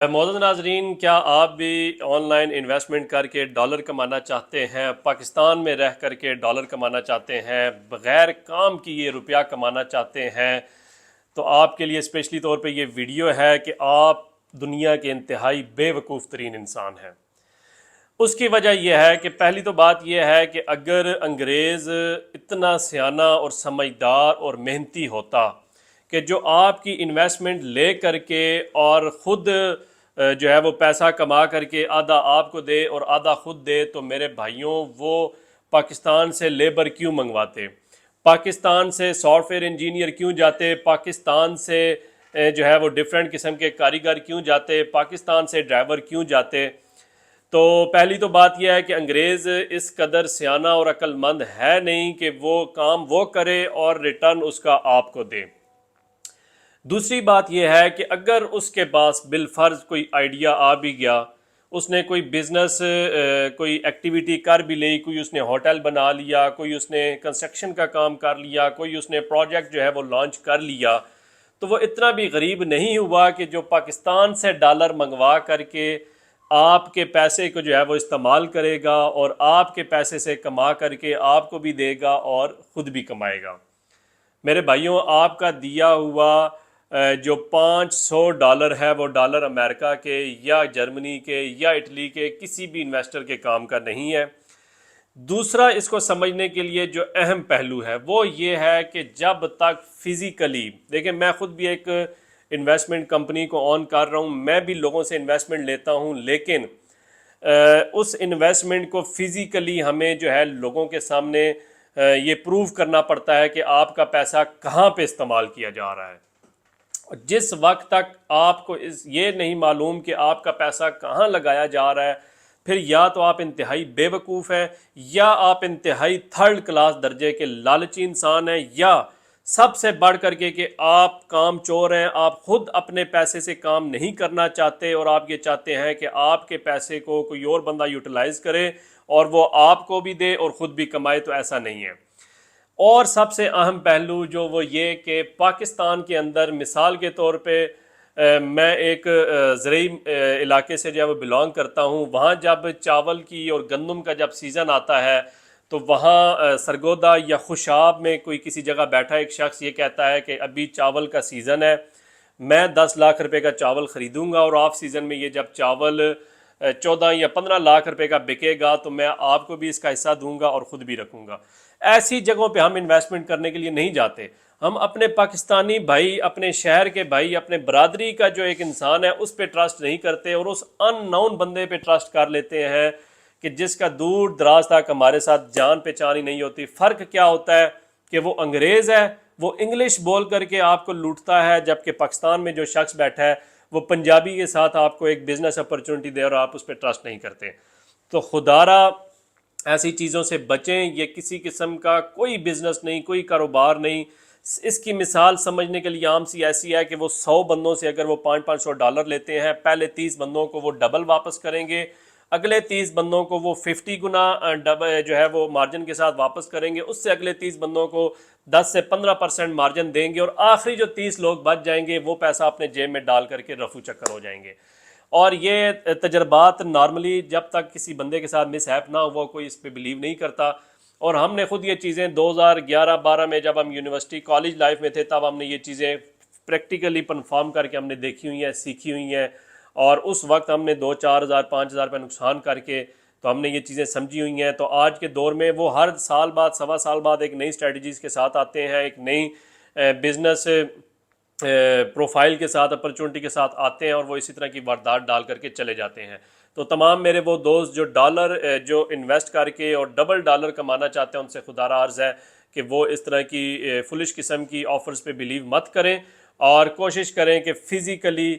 معزز ناظرین، کیا آپ بھی آن لائن انویسٹمنٹ کر کے ڈالر کمانا چاہتے ہیں؟ پاکستان میں رہ کر کے ڈالر کمانا چاہتے ہیں؟ بغیر کام کی یہ روپیہ کمانا چاہتے ہیں؟ تو آپ کے لیے اسپیشلی طور پہ یہ ویڈیو ہے کہ آپ دنیا کے انتہائی بے وقوف ترین انسان ہیں۔ اس کی وجہ یہ ہے کہ پہلی تو بات یہ ہے کہ اگر انگریز اتنا سیانہ اور سمجھدار اور محنتی ہوتا کہ جو آپ کی انویسٹمنٹ لے کر کے اور خود جو ہے وہ پیسہ کما کر کے آدھا آپ کو دے اور آدھا خود دے، تو میرے بھائیوں وہ پاکستان سے لیبر کیوں منگواتے؟ پاکستان سے سافٹ ویئر انجینئر کیوں جاتے؟ پاکستان سے جو ہے وہ ڈیفرنٹ قسم کے کاریگر کیوں جاتے؟ پاکستان سے ڈرائیور کیوں جاتے؟ تو پہلی تو بات یہ ہے کہ انگریز اس قدر سیانہ اور عقل مند ہے نہیں کہ وہ کام وہ کرے اور ریٹرن اس کا آپ کو دے۔ دوسری بات یہ ہے کہ اگر اس کے پاس بالفرض کوئی آئیڈیا آ بھی گیا، اس نے کوئی بزنس کوئی ایکٹیویٹی کر بھی لی، کوئی اس نے ہوٹل بنا لیا، کوئی اس نے کنسٹرکشن کا کام کر لیا، کوئی اس نے پروجیکٹ جو ہے وہ لانچ کر لیا، تو وہ اتنا بھی غریب نہیں ہوا کہ جو پاکستان سے ڈالر منگوا کر کے آپ کے پیسے کو جو ہے وہ استعمال کرے گا اور آپ کے پیسے سے کما کر کے آپ کو بھی دے گا اور خود بھی کمائے گا۔ میرے بھائیوں، آپ کا دیا ہوا جو $500 ہے، وہ ڈالر امریکہ کے یا جرمنی کے یا اٹلی کے کسی بھی انویسٹر کے کام کا نہیں ہے۔ دوسرا اس کو سمجھنے کے لیے جو اہم پہلو ہے وہ یہ ہے کہ جب تک فزیکلی، دیکھیں میں خود بھی ایک انویسٹمنٹ کمپنی کو آن کر رہا ہوں، میں بھی لوگوں سے انویسٹمنٹ لیتا ہوں، لیکن اس انویسٹمنٹ کو فزیکلی ہمیں جو ہے لوگوں کے سامنے یہ پروو کرنا پڑتا ہے کہ آپ کا پیسہ کہاں پہ استعمال کیا جا رہا ہے۔ جس وقت تک آپ کو یہ نہیں معلوم کہ آپ کا پیسہ کہاں لگایا جا رہا ہے، پھر یا تو آپ انتہائی بے وقوف ہیں، یا آپ انتہائی تھرڈ کلاس درجے کے لالچی انسان ہیں، یا سب سے بڑھ کر کے کہ آپ کام چور ہیں، آپ خود اپنے پیسے سے کام نہیں کرنا چاہتے اور آپ یہ چاہتے ہیں کہ آپ کے پیسے کو کوئی اور بندہ یوٹیلائز کرے اور وہ آپ کو بھی دے اور خود بھی کمائے۔ تو ایسا نہیں ہے۔ اور سب سے اہم پہلو جو وہ یہ کہ پاکستان کے اندر مثال کے طور پہ میں ایک زرعی علاقے سے جو ہے وہ بلانگ کرتا ہوں، وہاں جب چاول کی اور گندم کا جب سیزن آتا ہے تو وہاں سرگودا یا خوشاب میں کوئی کسی جگہ بیٹھا ایک شخص یہ کہتا ہے کہ ابھی چاول کا سیزن ہے، میں 10 لاکھ روپے کا چاول خریدوں گا اور آف سیزن میں یہ جب چاول 14 یا 15 لاکھ روپے کا بکے گا تو میں آپ کو بھی اس کا حصہ دوں گا اور خود بھی رکھوں گا۔ ایسی جگہوں پہ ہم انویسٹمنٹ کرنے کے لیے نہیں جاتے۔ ہم اپنے پاکستانی بھائی، اپنے شہر کے بھائی، اپنے برادری کا جو ایک انسان ہے اس پہ ٹرسٹ نہیں کرتے اور اس ان نون بندے پہ ٹرسٹ کر لیتے ہیں کہ جس کا دور دراز تک ہمارے ساتھ جان پہچان ہی نہیں ہوتی۔ فرق کیا ہوتا ہے کہ وہ انگریز ہے، وہ انگلش بول کر کے آپ کو لوٹتا ہے، جبکہ پاکستان میں جو شخص بیٹھا ہے وہ پنجابی کے ساتھ آپ کو ایک بزنس اپرچونٹی دے اور آپ اس پہ ٹرسٹ نہیں کرتے۔ تو خدارا ایسی چیزوں سے بچیں۔ یہ کسی قسم کا کوئی بزنس نہیں، کوئی کاروبار نہیں۔ اس کی مثال سمجھنے کے لیے عام سی ایسی ہے کہ وہ 100 بندوں سے اگر وہ $500 لیتے ہیں، پہلے 30 بندوں کو وہ ڈبل واپس کریں گے، اگلے 30 بندوں کو وہ 50 گنا جو ہے وہ مارجن کے ساتھ واپس کریں گے، اس سے اگلے 30 بندوں کو 10 سے 15% مارجن دیں گے، اور آخری جو 30 لوگ بچ جائیں گے وہ پیسہ اپنے جیب میں ڈال کر کے رفو چکر ہو جائیں گے۔ اور یہ تجربات نارملی جب تک کسی بندے کے ساتھ مس ہیپ نہ ہو وہ کوئی اس پہ بلیو نہیں کرتا۔ اور ہم نے خود یہ چیزیں 2011-12 میں جب ہم یونیورسٹی کالج لائف میں تھے تب ہم نے یہ چیزیں پریکٹیکلی پرفارم کر کے ہم نے دیکھی ہوئی ہیں، سیکھی ہوئی ہیں، اور اس وقت ہم نے 2-4 ہزار 5 ہزار روپے نقصان کر کے تو ہم نے یہ چیزیں سمجھی ہوئی ہیں۔ تو آج کے دور میں وہ ہر سال بعد سوا سال بعد ایک نئی اسٹریٹجیز کے ساتھ آتے ہیں، ایک نئی بزنس پروفائل کے ساتھ، اپرچونٹی کے ساتھ آتے ہیں، اور وہ اسی طرح کی واردات ڈال کر کے چلے جاتے ہیں۔ تو تمام میرے وہ دوست جو ڈالر جو انویسٹ کر کے اور ڈبل ڈالر کمانا چاہتے ہیں ان سے خدا را عرض ہے کہ وہ اس طرح کی فلش قسم کی آفرز پہ بلیو مت کریں، اور کوشش کریں کہ فزیکلی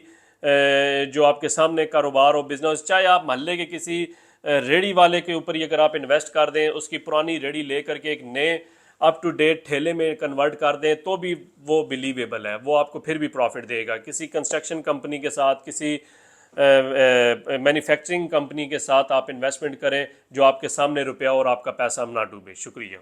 جو آپ کے سامنے کاروبار ہو، بزنس، چاہے آپ محلے کے کسی ریڑھی والے کے اوپر ہی اگر آپ انویسٹ کر دیں، اس کی پرانی ریڑھی لے کر کے ایک نئے اپ ٹو ڈیٹ ٹھیلے میں کنورٹ کر دیں تو بھی وہ بلیویبل ہے، وہ آپ کو پھر بھی پروفٹ دے گا۔ کسی کنسٹرکشن کمپنی کے ساتھ، کسی مینوفیکچرنگ کمپنی کے ساتھ آپ انویسٹمنٹ کریں جو آپ کے سامنے روپیہ اور آپ کا پیسہ نہ ڈوبے۔ شکریہ۔